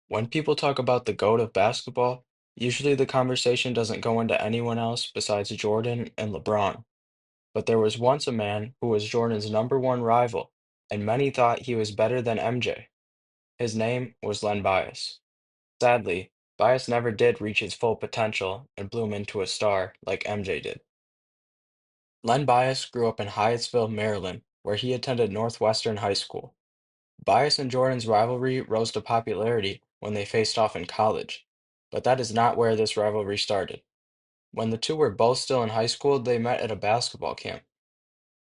When people talk about the GOAT of basketball, usually the conversation doesn't go into anyone else besides Jordan and LeBron. But there was once a man who was Jordan's number one rival, and many thought he was better than MJ. His name was Len Bias. Sadly, Bias never did reach his full potential and bloom into a star like MJ did. Len Bias grew up in Hyattsville, Maryland, where he attended Northwestern High School. Bias and Jordan's rivalry rose to popularity when they faced off in college, but that is not where this rivalry started. When the two were both still in high school, they met at a basketball camp.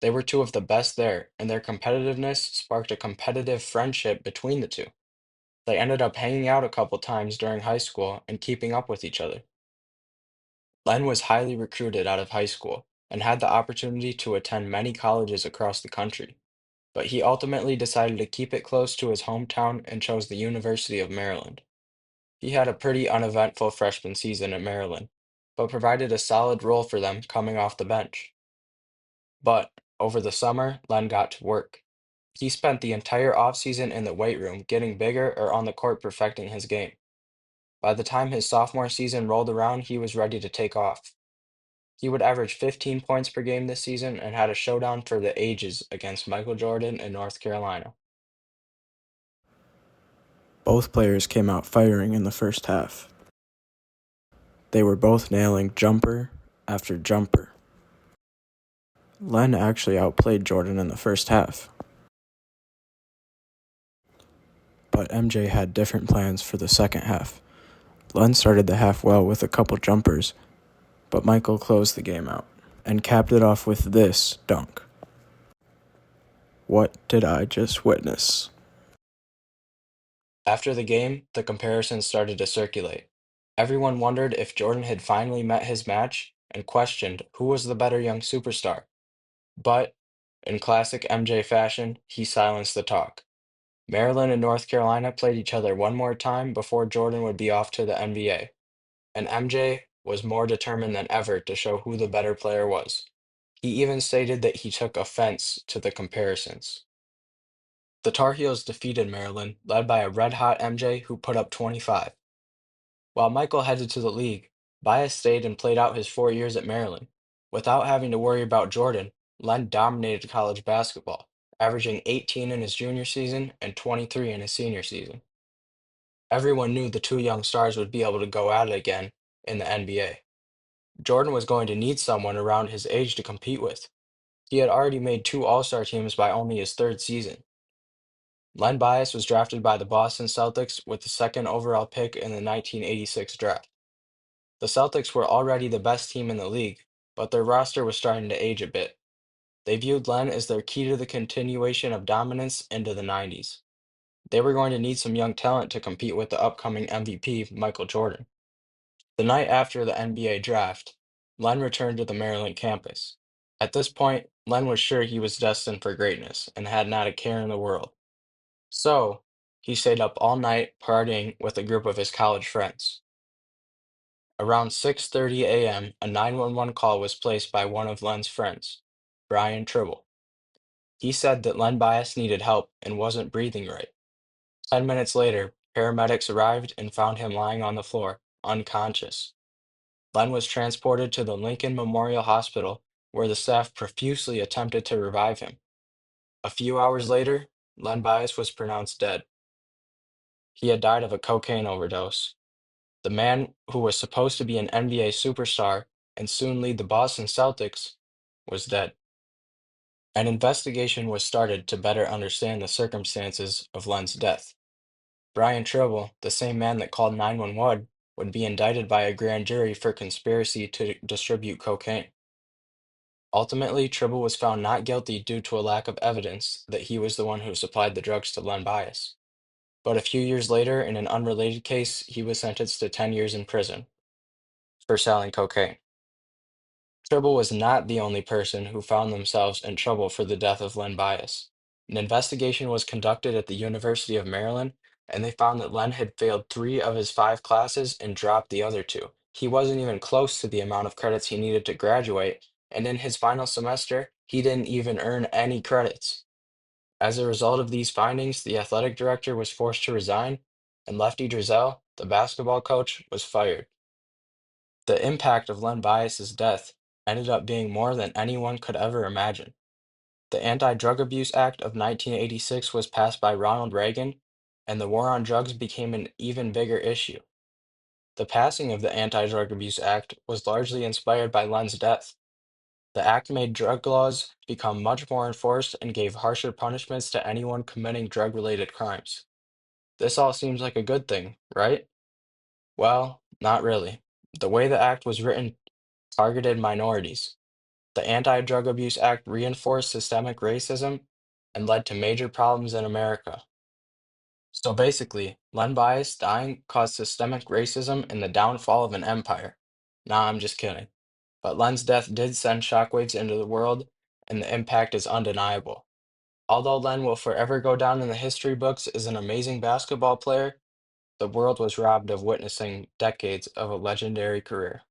They were two of the best there, and their competitiveness sparked a competitive friendship between the two. They ended up hanging out a couple times during high school and keeping up with each other. Len was highly recruited out of high school and had the opportunity to attend many colleges across the country, but he ultimately decided to keep it close to his hometown and chose the University of Maryland. He had a pretty uneventful freshman season at Maryland, but provided a solid role for them coming off the bench. But over the summer, Len got to work. He spent the entire offseason in the weight room getting bigger or on the court perfecting his game. By the time his sophomore season rolled around, he was ready to take off. He would average 15 points per game this season and had a showdown for the ages against Michael Jordan in North Carolina. Both players came out firing in the first half. They were both nailing jumper after jumper. Len actually outplayed Jordan in the first half. But MJ had different plans for the second half. Len started the half well with a couple jumpers, but Michael closed the game out and capped it off with this dunk. What did I just witness? After the game, the comparisons started to circulate. Everyone wondered if Jordan had finally met his match and questioned who was the better young superstar. But, in classic MJ fashion, he silenced the talk. Maryland and North Carolina played each other one more time before Jordan would be off to the NBA, and MJ was more determined than ever to show who the better player was. He even stated that he took offense to the comparisons. The Tar Heels defeated Maryland, led by a red-hot MJ who put up 25. While Michael headed to the league, Bias stayed and played out his 4 years at Maryland. Without having to worry about Jordan, Len dominated college basketball, averaging 18 in his junior season and 23 in his senior season. Everyone knew the two young stars would be able to go at it again in the NBA. Jordan was going to need someone around his age to compete with. He had already made two All-Star teams by only his third season. Len Bias was drafted by the Boston Celtics with the second overall pick in the 1986 draft. The Celtics were already the best team in the league, but their roster was starting to age a bit. They viewed Len as their key to the continuation of dominance into the 90s. They were going to need some young talent to compete with the upcoming MVP, Michael Jordan. The night after the NBA draft, Len returned to the Maryland campus. At this point, Len was sure he was destined for greatness and had not a care in the world. So, he stayed up all night partying with a group of his college friends. Around 6:30 a.m., a 911 call was placed by one of Len's friends, Brian Tribble. He said that Len Bias needed help and wasn't breathing right. 10 minutes later, paramedics arrived and found him lying on the floor, unconscious. Len was transported to the Lincoln Memorial Hospital, where the staff profusely attempted to revive him. A few hours later, Len Bias was pronounced dead. He had died of a cocaine overdose. The man who was supposed to be an NBA superstar and soon lead the Boston Celtics was dead. An investigation was started to better understand the circumstances of Len's death. Brian Tribble, the same man that called 911, would be indicted by a grand jury for conspiracy to distribute cocaine. Ultimately, Tribble was found not guilty due to a lack of evidence that he was the one who supplied the drugs to Len Bias. But a few years later, in an unrelated case, he was sentenced to 10 years in prison for selling cocaine. Tribble was not the only person who found themselves in trouble for the death of Len Bias. An investigation was conducted at the University of Maryland, and they found that Len had failed three of his five classes and dropped the other two. He wasn't even close to the amount of credits he needed to graduate, and in his final semester, he didn't even earn any credits. As a result of these findings, the athletic director was forced to resign, and Lefty Driesell, the basketball coach, was fired. The impact of Len Bias's death ended up being more than anyone could ever imagine. The Anti-Drug Abuse Act of 1986 was passed by Ronald Reagan, and the war on drugs became an even bigger issue. The passing of the Anti-Drug Abuse Act was largely inspired by Len's death. The act made drug laws become much more enforced and gave harsher punishments to anyone committing drug-related crimes. This all seems like a good thing, right? Well, not really. The way the act was written targeted minorities. The Anti-Drug Abuse Act reinforced systemic racism and led to major problems in America. So basically, Len Bias dying caused systemic racism and the downfall of an empire. Nah, I'm just kidding. But Len's death did send shockwaves into the world, and the impact is undeniable. Although Len will forever go down in the history books as an amazing basketball player, the world was robbed of witnessing decades of a legendary career.